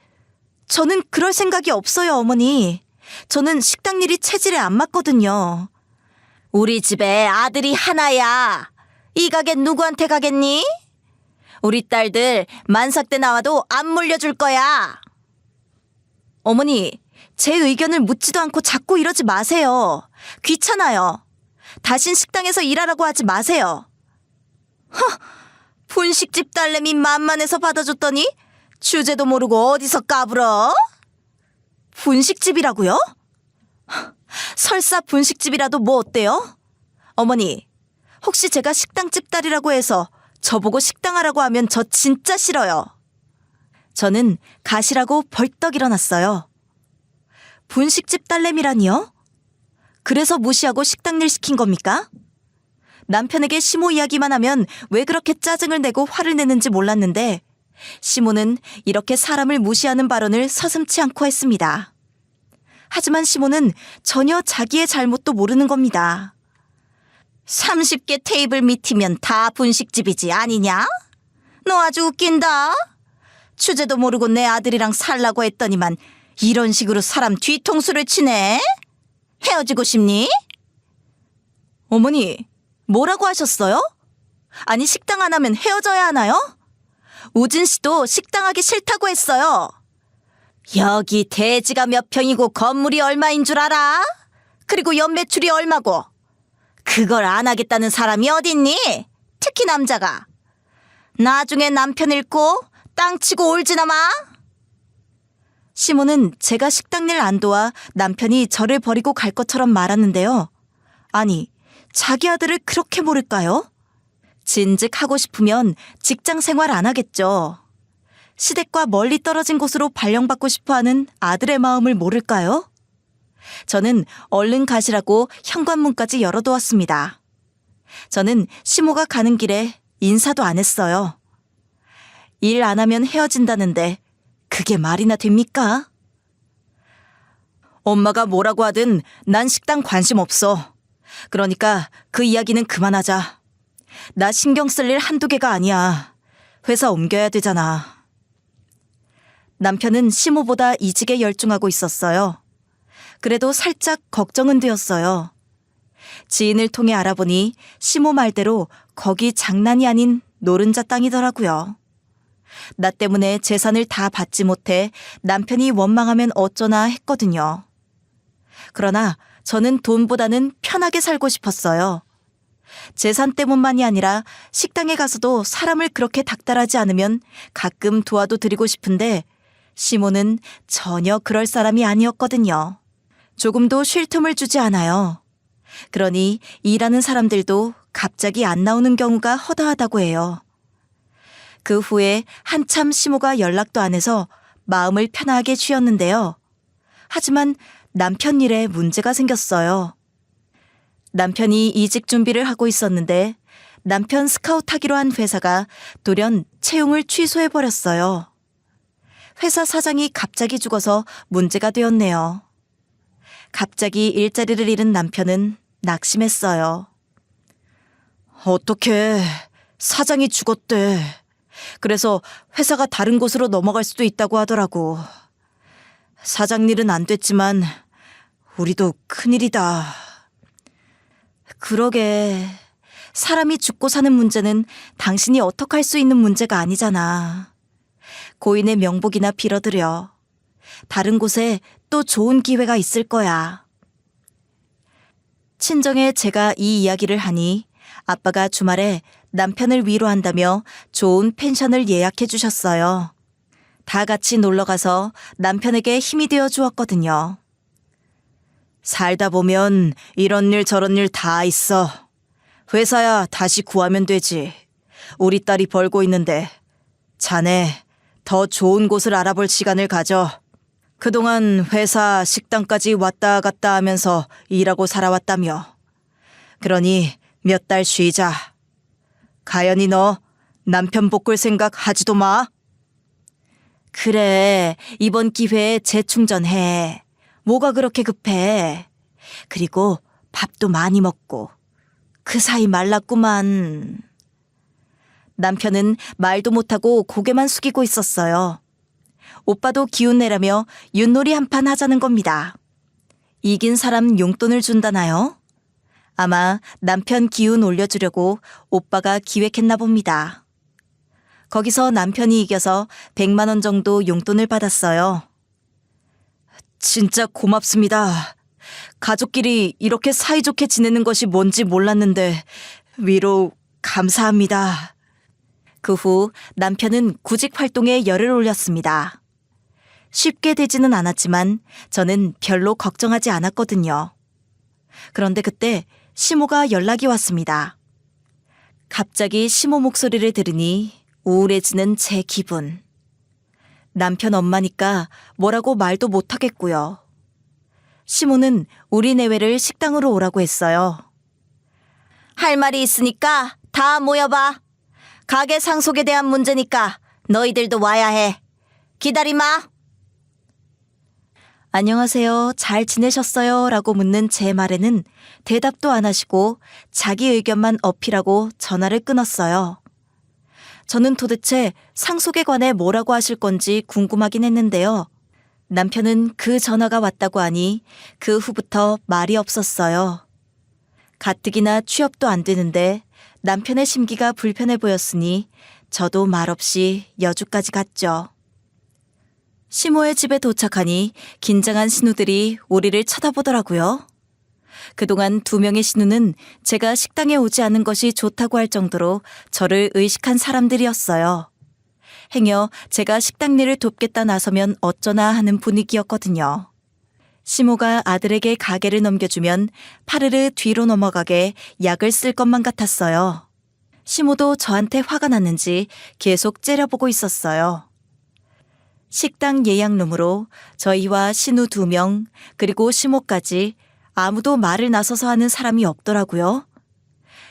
저는 그럴 생각이 없어요, 어머니. 저는 식당 일이 체질에 안 맞거든요. 우리 집에 아들이 하나야. 이 가게 누구한테 가겠니? 우리 딸들 만삭 때 나와도 안 물려줄 거야. 어머니, 제 의견을 묻지도 않고 자꾸 이러지 마세요. 귀찮아요. 다신 식당에서 일하라고 하지 마세요. 분식집 딸내미 만만해서 받아줬더니 주제도 모르고 어디서 까불어? 분식집이라고요? 설사 분식집이라도 뭐 어때요? 어머니, 혹시 제가 식당집 딸이라고 해서 저보고 식당하라고 하면 저 진짜 싫어요. 저는 가시라고 벌떡 일어났어요. 분식집 딸내미라니요? 그래서 무시하고 식당 일 시킨 겁니까? 남편에게 시모 이야기만 하면 왜 그렇게 짜증을 내고 화를 내는지 몰랐는데 시모는 이렇게 사람을 무시하는 발언을 서슴지 않고 했습니다. 하지만 시모는 전혀 자기의 잘못도 모르는 겁니다. 30개 테이블 밑이면 다 분식집이지 아니냐? 너 아주 웃긴다. 주제도 모르고 내 아들이랑 살라고 했더니만 이런 식으로 사람 뒤통수를 치네. 헤어지고 싶니? 어머니, 뭐라고 하셨어요? 아니 식당 안 하면 헤어져야 하나요? 우진 씨도 식당 하기 싫다고 했어요. 여기 대지가 몇 평이고 건물이 얼마인 줄 알아? 그리고 연매출이 얼마고? 그걸 안 하겠다는 사람이 어딨니? 특히 남자가. 나중에 남편 잃고 땅 치고 울지나 마. 시모는 제가 식당 일 안 도와 남편이 저를 버리고 갈 것처럼 말하는데요. 아니, 자기 아들을 그렇게 모를까요? 진즉 하고 싶으면 직장 생활 안 하겠죠. 시댁과 멀리 떨어진 곳으로 발령받고 싶어하는 아들의 마음을 모를까요? 저는 얼른 가시라고 현관문까지 열어두었습니다. 저는 시모가 가는 길에 인사도 안 했어요. 일 안 하면 헤어진다는데 그게 말이나 됩니까? 엄마가 뭐라고 하든 난 식당 관심 없어. 그러니까 그 이야기는 그만하자. 나 신경 쓸 일 한두 개가 아니야. 회사 옮겨야 되잖아. 남편은 시모보다 이직에 열중하고 있었어요. 그래도 살짝 걱정은 되었어요. 지인을 통해 알아보니 시모 말대로 거기 장난이 아닌 노른자 땅이더라고요. 나 때문에 재산을 다 받지 못해 남편이 원망하면 어쩌나 했거든요. 그러나 저는 돈보다는 편하게 살고 싶었어요. 재산 때문만이 아니라 식당에 가서도 사람을 그렇게 닥달하지 않으면 가끔 도와도 드리고 싶은데 시모는 전혀 그럴 사람이 아니었거든요. 조금도 쉴 틈을 주지 않아요. 그러니 일하는 사람들도 갑자기 안 나오는 경우가 허다하다고 해요. 그 후에 한참 시모가 연락도 안 해서 마음을 편하게 쉬었는데요. 하지만 남편 일에 문제가 생겼어요. 남편이 이직 준비를 하고 있었는데 남편 스카우트하기로 한 회사가 돌연 채용을 취소해버렸어요. 회사 사장이 갑자기 죽어서 문제가 되었네요. 갑자기 일자리를 잃은 남편은 낙심했어요. 어떡해. 사장이 죽었대. 그래서 회사가 다른 곳으로 넘어갈 수도 있다고 하더라고. 사장 일은 안 됐지만 우리도 큰일이다. 그러게. 사람이 죽고 사는 문제는 당신이 어떻게 할 수 있는 문제가 아니잖아. 고인의 명복이나 빌어드려. 다른 곳에 또 좋은 기회가 있을 거야. 친정에 제가 이 이야기를 하니 아빠가 주말에 남편을 위로한다며 좋은 펜션을 예약해 주셨어요. 다 같이 놀러가서 남편에게 힘이 되어 주었거든요. 살다 보면 이런 일 저런 일 다 있어. 회사야 다시 구하면 되지. 우리 딸이 벌고 있는데 자네 더 좋은 곳을 알아볼 시간을 가져. 그동안 회사 식당까지 왔다 갔다 하면서 일하고 살아왔다며. 그러니 몇 달 쉬자. 가연이 너 남편 바꿀 생각 하지도 마. 그래, 이번 기회에 재충전해. 뭐가 그렇게 급해. 그리고 밥도 많이 먹고. 그 사이 말랐구만. 남편은 말도 못하고 고개만 숙이고 있었어요. 오빠도 기운 내라며 윷놀이 한 판 하자는 겁니다. 이긴 사람 용돈을 준다나요? 아마 남편 기운 올려주려고 오빠가 기획했나 봅니다. 거기서 남편이 이겨서 100만 원 정도 용돈을 받았어요. 진짜 고맙습니다. 가족끼리 이렇게 사이좋게 지내는 것이 뭔지 몰랐는데 위로 감사합니다. 그 후 남편은 구직 활동에 열을 올렸습니다. 쉽게 되지는 않았지만 저는 별로 걱정하지 않았거든요. 그런데 그때 시모가 연락이 왔습니다. 갑자기 시모 목소리를 들으니 우울해지는 제 기분. 남편 엄마니까 뭐라고 말도 못하겠고요. 시모는 우리 내외를 식당으로 오라고 했어요. 할 말이 있으니까 다 모여봐. 가게 상속에 대한 문제니까 너희들도 와야 해. 기다리마. 안녕하세요. 잘 지내셨어요? 라고 묻는 제 말에는 대답도 안 하시고 자기 의견만 어필하고 전화를 끊었어요. 저는 도대체 상속에 관해 뭐라고 하실 건지 궁금하긴 했는데요. 남편은 그 전화가 왔다고 하니 그 후부터 말이 없었어요. 가뜩이나 취업도 안 되는데 남편의 심기가 불편해 보였으니 저도 말없이 여주까지 갔죠. 시모의 집에 도착하니 긴장한 신우들이 우리를 쳐다보더라고요. 그동안 2명의 신우는 제가 식당에 오지 않은 것이 좋다고 할 정도로 저를 의식한 사람들이었어요. 행여 제가 식당 일을 돕겠다 나서면 어쩌나 하는 분위기였거든요. 시모가 아들에게 가게를 넘겨주면 파르르 뒤로 넘어가게 약을 쓸 것만 같았어요. 시모도 저한테 화가 났는지 계속 째려보고 있었어요. 식당 예약룸으로 저희와 신우 2명 그리고 시모까지 아무도 말을 나서서 하는 사람이 없더라고요.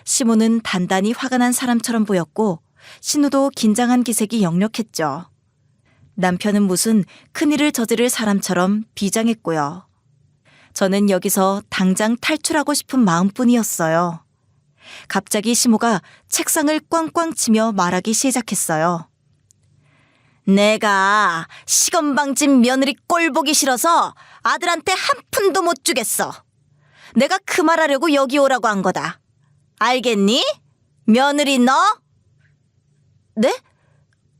시모는 단단히 화가 난 사람처럼 보였고 신우도 긴장한 기색이 역력했죠. 남편은 무슨 큰일을 저지를 사람처럼 비장했고요. 저는 여기서 당장 탈출하고 싶은 마음뿐이었어요. 갑자기 시모가 책상을 꽝꽝 치며 말하기 시작했어요. 내가 시건방진 며느리 꼴 보기 싫어서 아들한테 한 푼도 못 주겠어. 내가 그 말하려고 여기 오라고 한 거다. 알겠니? 며느리 너? 네?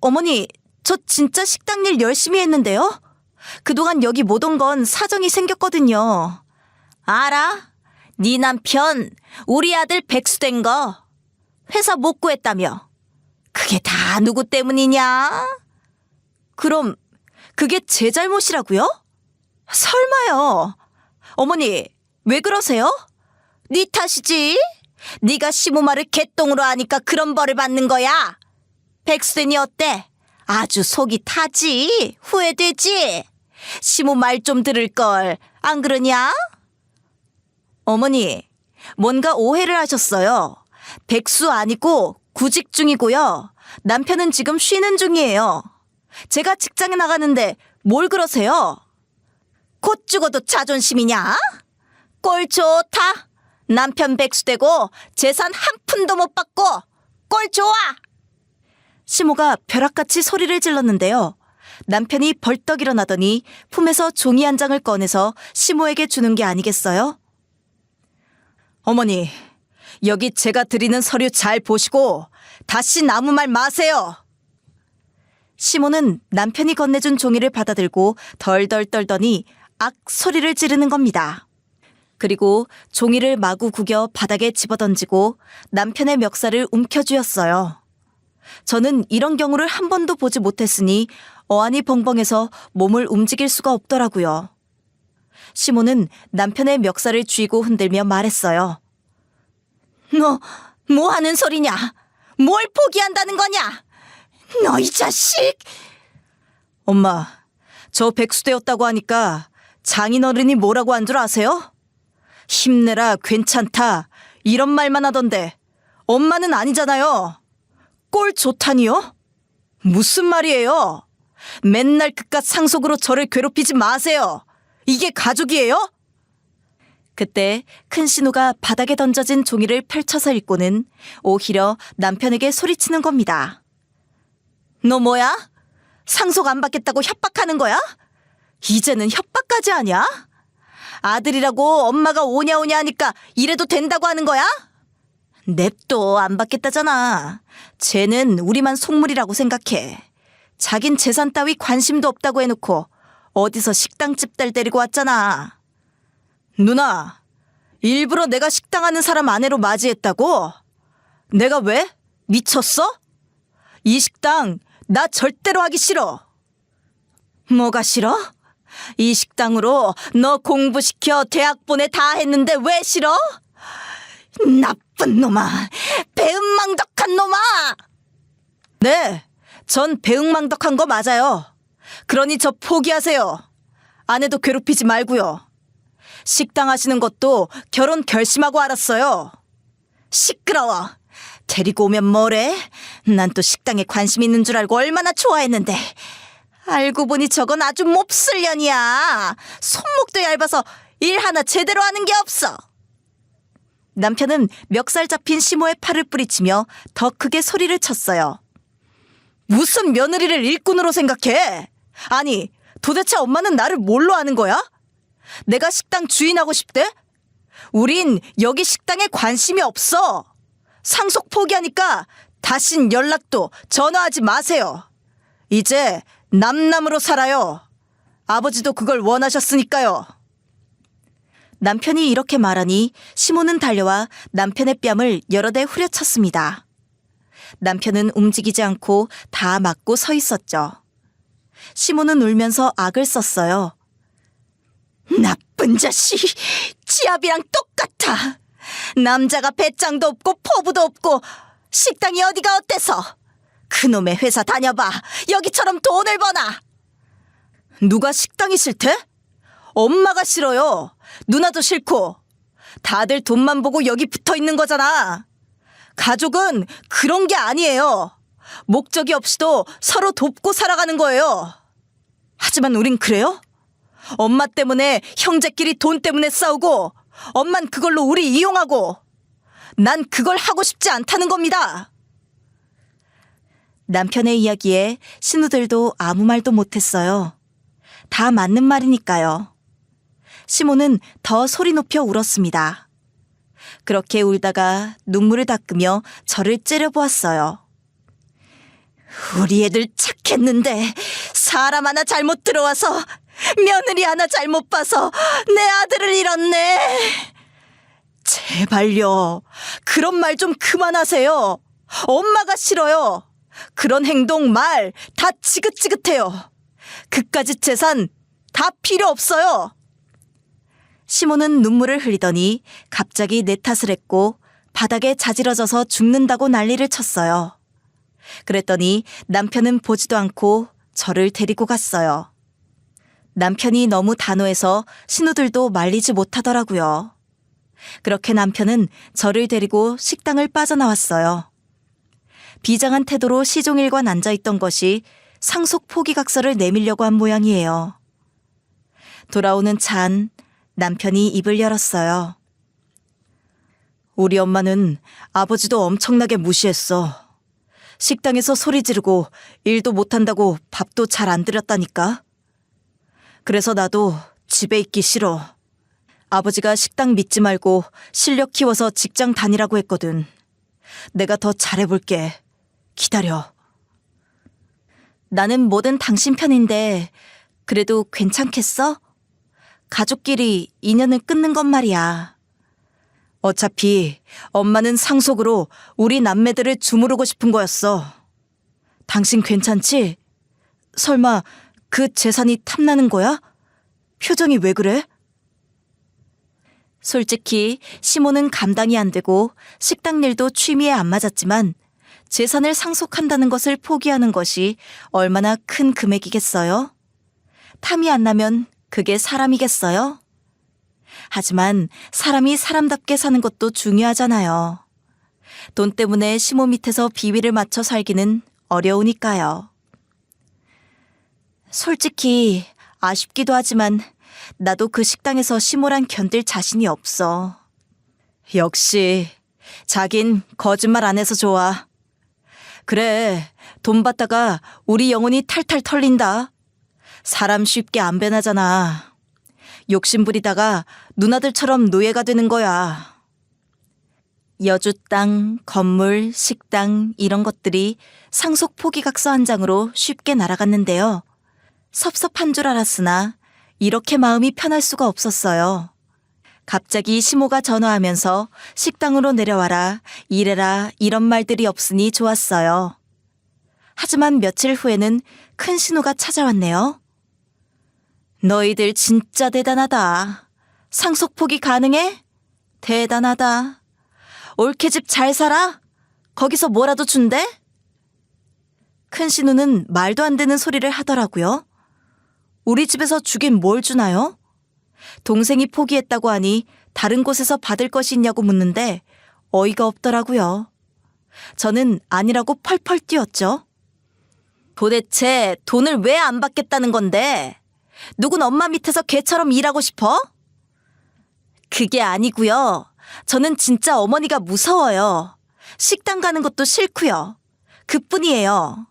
어머니, 저 진짜 식당 일 열심히 했는데요? 그동안 여기 못 온 건 사정이 생겼거든요. 알아? 네 남편 우리 아들 백수된 거 회사 못 구했다며. 그게 다 누구 때문이냐? 그럼 그게 제 잘못이라고요? 설마요. 어머니, 왜 그러세요? 네 탓이지. 네가 시모 말을 개똥으로 하니까 그런 벌을 받는 거야. 백수되니 어때? 아주 속이 타지. 후회되지. 시모 말 좀 들을 걸. 안 그러냐? 어머니, 뭔가 오해를 하셨어요. 백수 아니고 구직 중이고요. 남편은 지금 쉬는 중이에요. 제가 직장에 나가는데 뭘 그러세요? 곧 죽어도 자존심이냐? 꼴 좋다. 남편 백수되고 재산 한 푼도 못 받고 꼴 좋아. 시모가 벼락같이 소리를 질렀는데요. 남편이 벌떡 일어나더니 품에서 종이 한 장을 꺼내서 시모에게 주는 게 아니겠어요? 어머니, 여기 제가 드리는 서류 잘 보시고 다시 아무 말 마세요. 시모는 남편이 건네준 종이를 받아들고 덜덜 떨더니 악 소리를 지르는 겁니다. 그리고 종이를 마구 구겨 바닥에 집어던지고 남편의 멱살을 움켜쥐었어요. 저는 이런 경우를 한 번도 보지 못했으니 어안이 벙벙해서 몸을 움직일 수가 없더라고요. 시모는 남편의 멱살을 쥐고 흔들며 말했어요. 너 뭐 하는 소리냐? 뭘 포기한다는 거냐? 너 이 자식! 엄마, 저 백수되었다고 하니까 장인어른이 뭐라고 한 줄 아세요? 힘내라, 괜찮다, 이런 말만 하던데 엄마는 아니잖아요. 꼴 좋다니요? 무슨 말이에요? 맨날 그깟 상속으로 저를 괴롭히지 마세요. 이게 가족이에요? 그때 큰 신우가 바닥에 던져진 종이를 펼쳐서 읽고는 오히려 남편에게 소리치는 겁니다. 너 뭐야? 상속 안 받겠다고 협박하는 거야? 이제는 협박까지 하냐? 아들이라고 엄마가 오냐 오냐 하니까 이래도 된다고 하는 거야? 냅둬, 안 받겠다잖아. 쟤는 우리만 속물이라고 생각해. 자긴 재산 따위 관심도 없다고 해놓고 어디서 식당집 딸 데리고 왔잖아. 누나, 일부러 내가 식당 하는 사람 아내로 맞이했다고? 내가 왜? 미쳤어? 이 식당 나 절대로 하기 싫어. 뭐가 싫어? 이 식당으로 너 공부시켜 대학 보내 다 했는데 왜 싫어? 나쁜 놈아, 배은망덕한 놈아! 네, 전 배은망덕한 거 맞아요. 그러니 저 포기하세요. 아내도 괴롭히지 말고요. 식당 하시는 것도 결혼 결심하고 알았어요. 시끄러워. 데리고 오면 뭐래? 난 또 식당에 관심 있는 줄 알고 얼마나 좋아했는데. 알고 보니 저건 아주 몹쓸 년이야. 손목도 얇아서 일 하나 제대로 하는 게 없어. 남편은 멱살 잡힌 시모의 팔을 뿌리치며 더 크게 소리를 쳤어요. 무슨 며느리를 일꾼으로 생각해? 아니, 도대체 엄마는 나를 뭘로 아는 거야? 내가 식당 주인하고 싶대? 우린 여기 식당에 관심이 없어. 상속 포기하니까 다신 연락도 전화하지 마세요. 이제 남남으로 살아요. 아버지도 그걸 원하셨으니까요. 남편이 이렇게 말하니 시모는 달려와 남편의 뺨을 여러 대 후려쳤습니다. 남편은 움직이지 않고 다 맞고 서 있었죠. 시모는 울면서 악을 썼어요. 나쁜 자식, 지압이랑 똑같아. 남자가 배짱도 없고 포부도 없고 식당이 어디가 어때서. 그놈의 회사 다녀봐. 여기처럼 돈을 버나. 누가 식당이 싫대? 엄마가 싫어요. 누나도 싫고. 다들 돈만 보고 여기 붙어 있는 거잖아. 가족은 그런 게 아니에요. 목적이 없이도 서로 돕고 살아가는 거예요. 하지만 우린 그래요? 엄마 때문에 형제끼리 돈 때문에 싸우고 엄만 그걸로 우리 이용하고 난 그걸 하고 싶지 않다는 겁니다. 남편의 이야기에 신우들도 아무 말도 못했어요. 다 맞는 말이니까요. 시모는 더 소리 높여 울었습니다. 그렇게 울다가 눈물을 닦으며 저를 째려보았어요. 우리 애들 착했는데 사람 하나 잘못 들어와서 며느리 하나 잘못 봐서 내 아들을 잃었네. 제발요. 그런 말 좀 그만하세요. 엄마가 싫어요. 그런 행동 말 다 지긋지긋해요. 그까짓 재산 다 필요 없어요. 시모는 눈물을 흘리더니 갑자기 내 탓을 했고 바닥에 자지러져서 죽는다고 난리를 쳤어요. 그랬더니 남편은 보지도 않고 저를 데리고 갔어요. 남편이 너무 단호해서 신우들도 말리지 못하더라고요. 그렇게 남편은 저를 데리고 식당을 빠져나왔어요. 비장한 태도로 시종일관 앉아있던 것이 상속 포기각서를 내밀려고 한 모양이에요. 돌아오는 차 안 남편이 입을 열었어요. 우리 엄마는 아버지도 엄청나게 무시했어. 식당에서 소리 지르고 일도 못한다고 밥도 잘 안 드렸다니까. 그래서 나도 집에 있기 싫어. 아버지가 식당 믿지 말고 실력 키워서 직장 다니라고 했거든. 내가 더 잘해볼게. 기다려. 나는 뭐든 당신 편인데 그래도 괜찮겠어? 가족끼리 인연을 끊는 건 말이야. 어차피 엄마는 상속으로 우리 남매들을 주무르고 싶은 거였어. 당신 괜찮지? 설마 그 재산이 탐나는 거야? 표정이 왜 그래? 솔직히 시모는 감당이 안 되고 식당 일도 취미에 안 맞았지만 재산을 상속한다는 것을 포기하는 것이 얼마나 큰 금액이겠어요? 탐이 안 나면 그게 사람이겠어요? 하지만 사람이 사람답게 사는 것도 중요하잖아요. 돈 때문에 시모 밑에서 비위를 맞춰 살기는 어려우니까요. 솔직히 아쉽기도 하지만 나도 그 식당에서 시모랑 견딜 자신이 없어. 역시 자긴 거짓말 안 해서 좋아. 그래, 돈 받다가 우리 영혼이 탈탈 털린다. 사람 쉽게 안 변하잖아. 욕심 부리다가 누나들처럼 노예가 되는 거야. 여주 땅, 건물, 식당 이런 것들이 상속 포기각서 한 장으로 쉽게 날아갔는데요. 섭섭한 줄 알았으나 이렇게 마음이 편할 수가 없었어요. 갑자기 시모가 전화하면서 식당으로 내려와라, 일해라 이런 말들이 없으니 좋았어요. 하지만 며칠 후에는 큰 신호가 찾아왔네요. 너희들 진짜 대단하다. 상속포기 가능해? 대단하다. 올케 집 잘 살아? 거기서 뭐라도 준대? 큰 신우는 말도 안 되는 소리를 하더라고요. 우리 집에서 주긴 뭘 주나요? 동생이 포기했다고 하니 다른 곳에서 받을 것이 있냐고 묻는데 어이가 없더라고요. 저는 아니라고 펄펄 뛰었죠. 도대체 돈을 왜 안 받겠다는 건데? 누군 엄마 밑에서 개처럼 일하고 싶어? 그게 아니고요. 저는 진짜 어머니가 무서워요. 식당 가는 것도 싫고요. 그뿐이에요.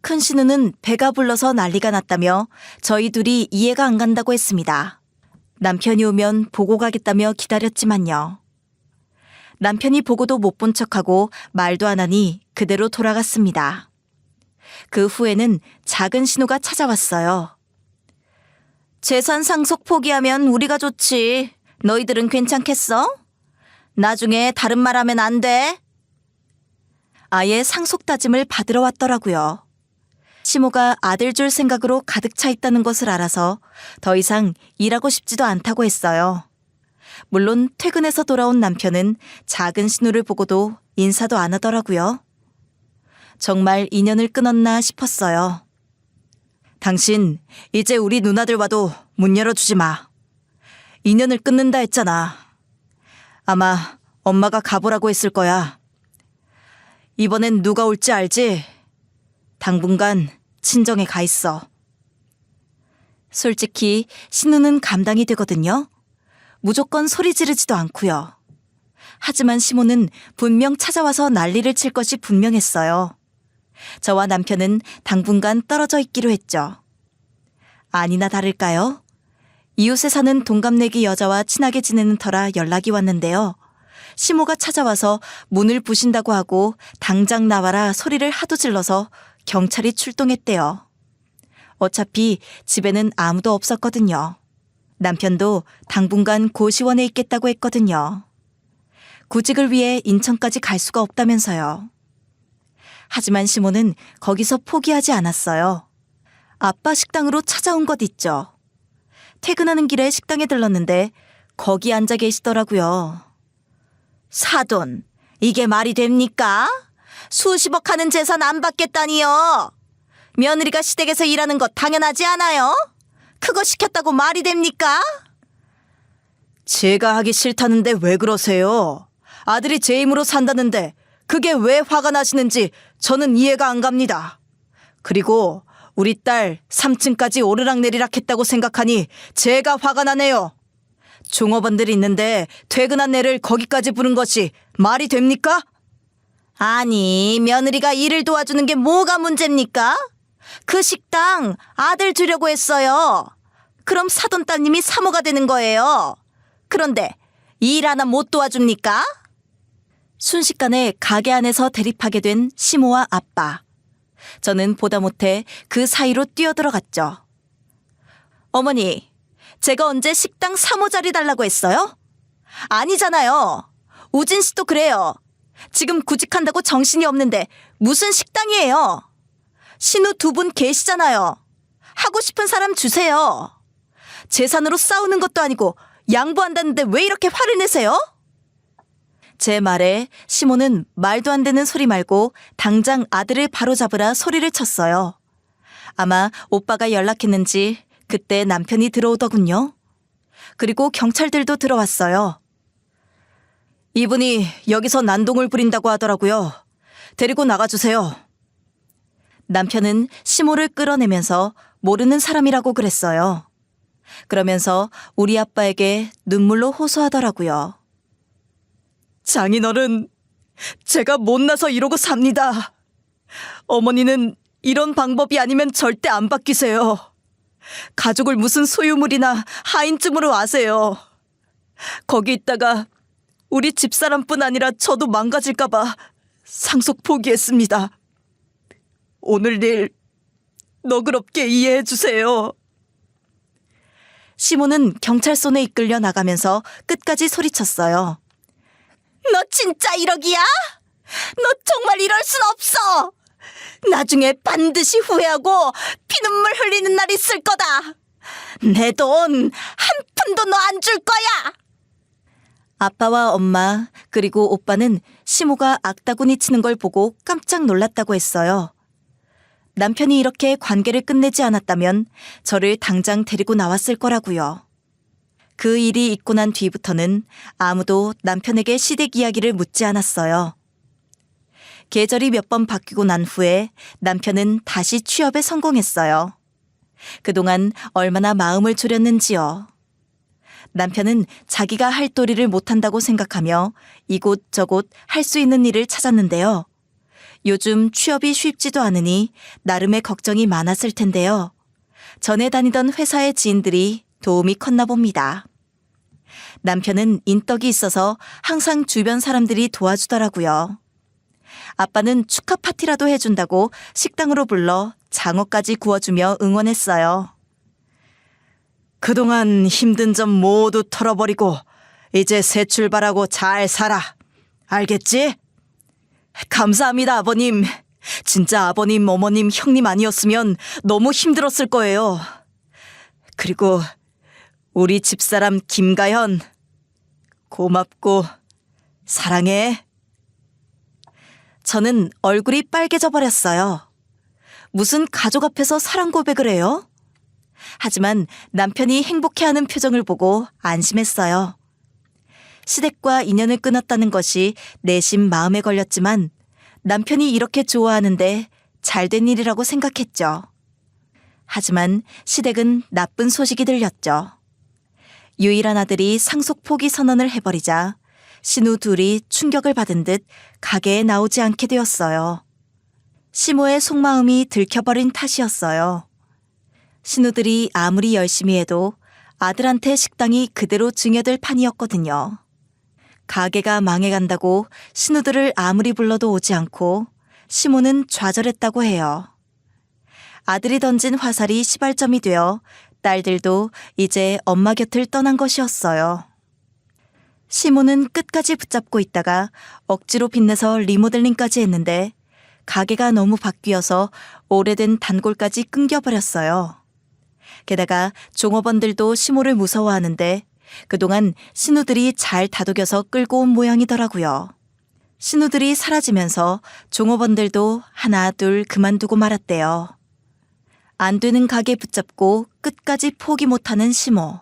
큰 신우는 배가 불러서 난리가 났다며 저희 둘이 이해가 안 간다고 했습니다. 남편이 오면 보고 가겠다며 기다렸지만요. 남편이 보고도 못 본 척하고 말도 안 하니 그대로 돌아갔습니다. 그 후에는 작은 신우가 찾아왔어요. 재산 상속 포기하면 우리가 좋지. 너희들은 괜찮겠어? 나중에 다른 말 하면 안 돼. 아예 상속 다짐을 받으러 왔더라고요. 시모가 아들 줄 생각으로 가득 차 있다는 것을 알아서 더 이상 일하고 싶지도 않다고 했어요. 물론 퇴근해서 돌아온 남편은 작은 신우를 보고도 인사도 안 하더라고요. 정말 인연을 끊었나 싶었어요. 당신 이제 우리 누나들과도 문 열어주지 마. 인연을 끊는다 했잖아. 아마 엄마가 가보라고 했을 거야. 이번엔 누가 올지 알지? 당분간 친정에 가 있어. 솔직히 신우는 감당이 되거든요. 무조건 소리 지르지도 않고요. 하지만 시모는 분명 찾아와서 난리를 칠 것이 분명했어요. 저와 남편은 당분간 떨어져 있기로 했죠. 아니나 다를까요? 이웃에 사는 동갑내기 여자와 친하게 지내는 터라 연락이 왔는데요. 시모가 찾아와서 문을 부신다고 하고 당장 나와라 소리를 하도 질러서 경찰이 출동했대요. 어차피 집에는 아무도 없었거든요. 남편도 당분간 고시원에 있겠다고 했거든요. 구직을 위해 인천까지 갈 수가 없다면서요. 하지만 시모는 거기서 포기하지 않았어요. 아빠 식당으로 찾아온 것 있죠. 퇴근하는 길에 식당에 들렀는데 거기 앉아 계시더라고요. 사돈, 이게 말이 됩니까? 수십억 하는 재산 안 받겠다니요. 며느리가 시댁에서 일하는 거 당연하지 않아요? 그거 시켰다고 말이 됩니까? 제가 하기 싫다는데 왜 그러세요? 아들이 제 힘으로 산다는데 그게 왜 화가 나시는지 저는 이해가 안 갑니다. 그리고 우리 딸 3층까지 오르락내리락 했다고 생각하니 제가 화가 나네요. 종업원들이 있는데 퇴근한 애를 거기까지 부른 것이 말이 됩니까? 아니, 며느리가 일을 도와주는 게 뭐가 문제입니까? 그 식당 아들 주려고 했어요. 그럼 사돈 따님이 사모가 되는 거예요. 그런데 일 하나 못 도와줍니까? 순식간에 가게 안에서 대립하게 된 시모와 아빠. 저는 보다 못해 그 사이로 뛰어들어갔죠. 어머니, 제가 언제 식당 사모 자리 달라고 했어요? 아니잖아요. 우진 씨도 그래요. 지금 구직한다고 정신이 없는데 무슨 식당이에요? 신우 2분 계시잖아요. 하고 싶은 사람 주세요. 재산으로 싸우는 것도 아니고 양보한다는데 왜 이렇게 화를 내세요? 제 말에 시모는 말도 안 되는 소리 말고 당장 아들을 바로잡으라 소리를 쳤어요. 아마 오빠가 연락했는지 그때 남편이 들어오더군요. 그리고 경찰들도 들어왔어요. 이분이 여기서 난동을 부린다고 하더라고요. 데리고 나가주세요. 남편은 시모를 끌어내면서 모르는 사람이라고 그랬어요. 그러면서 우리 아빠에게 눈물로 호소하더라고요. 장인어른, 제가 못나서 이러고 삽니다. 어머니는 이런 방법이 아니면 절대 안 바뀌세요. 가족을 무슨 소유물이나 하인쯤으로 아세요. 거기 있다가 우리 집사람뿐 아니라 저도 망가질까봐 상속 포기했습니다. 오늘 일 너그럽게 이해해 주세요. 시모는 경찰서에 이끌려 나가면서 끝까지 소리쳤어요. 너 진짜 이러기야? 너 정말 이럴 순 없어. 나중에 반드시 후회하고 피눈물 흘리는 날 있을 거다. 내 돈 한 푼도 너 안 줄 거야! 아빠와 엄마 그리고 오빠는 시모가 악다구니 치는 걸 보고 깜짝 놀랐다고 했어요. 남편이 이렇게 관계를 끝내지 않았다면 저를 당장 데리고 나왔을 거라고요. 그 일이 있고 난 뒤부터는 아무도 남편에게 시댁 이야기를 묻지 않았어요. 계절이 몇 번 바뀌고 난 후에 남편은 다시 취업에 성공했어요. 그동안 얼마나 마음을 졸였는지요. 남편은 자기가 할 도리를 못한다고 생각하며 이곳저곳 할 수 있는 일을 찾았는데요. 요즘 취업이 쉽지도 않으니 나름의 걱정이 많았을 텐데요. 전에 다니던 회사의 지인들이 도움이 컸나 봅니다. 남편은 인덕이 있어서 항상 주변 사람들이 도와주더라고요. 아빠는 축하 파티라도 해준다고 식당으로 불러 장어까지 구워주며 응원했어요. 그동안 힘든 점 모두 털어버리고 이제 새 출발하고 잘 살아. 알겠지? 감사합니다, 아버님. 진짜 아버님, 어머님, 형님 아니었으면 너무 힘들었을 거예요. 그리고 우리 집사람 김가현, 고맙고 사랑해. 저는 얼굴이 빨개져 버렸어요. 무슨 가족 앞에서 사랑 고백을 해요? 하지만 남편이 행복해하는 표정을 보고 안심했어요. 시댁과 인연을 끊었다는 것이 내심 마음에 걸렸지만 남편이 이렇게 좋아하는데 잘된 일이라고 생각했죠. 하지만 시댁은 나쁜 소식이 들렸죠. 유일한 아들이 상속 포기 선언을 해버리자 신우 둘이 충격을 받은 듯 가게에 나오지 않게 되었어요. 시모의 속마음이 들켜버린 탓이었어요. 신우들이 아무리 열심히 해도 아들한테 식당이 그대로 증여될 판이었거든요. 가게가 망해간다고 신우들을 아무리 불러도 오지 않고 시모는 좌절했다고 해요. 아들이 던진 화살이 시발점이 되어 딸들도 이제 엄마 곁을 떠난 것이었어요. 시모는 끝까지 붙잡고 있다가 억지로 빚내서 리모델링까지 했는데 가게가 너무 바뀌어서 오래된 단골까지 끊겨버렸어요. 게다가 종업원들도 시모를 무서워하는데 그동안 신우들이 잘 다독여서 끌고 온 모양이더라고요. 신우들이 사라지면서 종업원들도 하나 둘 그만두고 말았대요. 안 되는 가게 붙잡고 끝까지 포기 못하는 시모.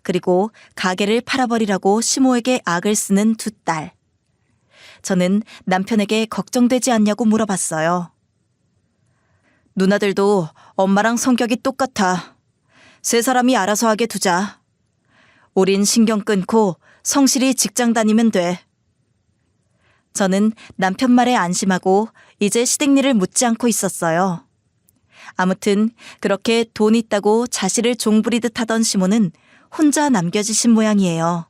그리고 가게를 팔아버리라고 시모에게 악을 쓰는 두 딸. 저는 남편에게 걱정되지 않냐고 물어봤어요. 누나들도 엄마랑 성격이 똑같아. 세 사람이 알아서 하게 두자. 우린 신경 끊고 성실히 직장 다니면 돼. 저는 남편 말에 안심하고 이제 시댁 일을 묻지 않고 있었어요. 아무튼 그렇게 돈 있다고 자신을 종부리듯 하던 시모는 혼자 남겨지신 모양이에요.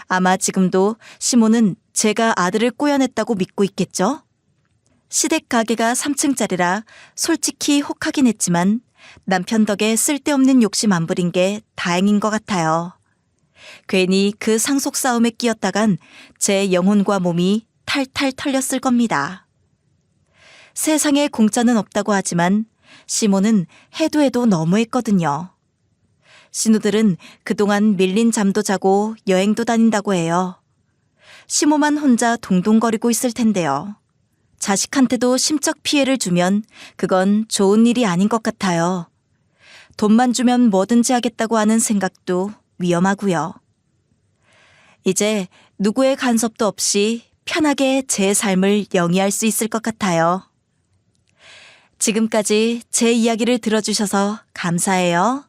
아마 지금도 시모는 제가 아들을 꼬여냈다고 믿고 있겠죠? 시댁 가게가 3층짜리라 솔직히 혹하긴 했지만 남편 덕에 쓸데없는 욕심 안 부린 게 다행인 것 같아요. 괜히 그 상속 싸움에 끼었다간 제 영혼과 몸이 탈탈 털렸을 겁니다. 세상에 공짜는 없다고 하지만 시모는 해도 해도 너무했거든요. 신우들은 그동안 밀린 잠도 자고 여행도 다닌다고 해요. 시모만 혼자 동동거리고 있을 텐데요. 자식한테도 심적 피해를 주면 그건 좋은 일이 아닌 것 같아요. 돈만 주면 뭐든지 하겠다고 하는 생각도 위험하고요. 이제 누구의 간섭도 없이 편하게 제 삶을 영위할 수 있을 것 같아요. 지금까지 제 이야기를 들어주셔서 감사해요.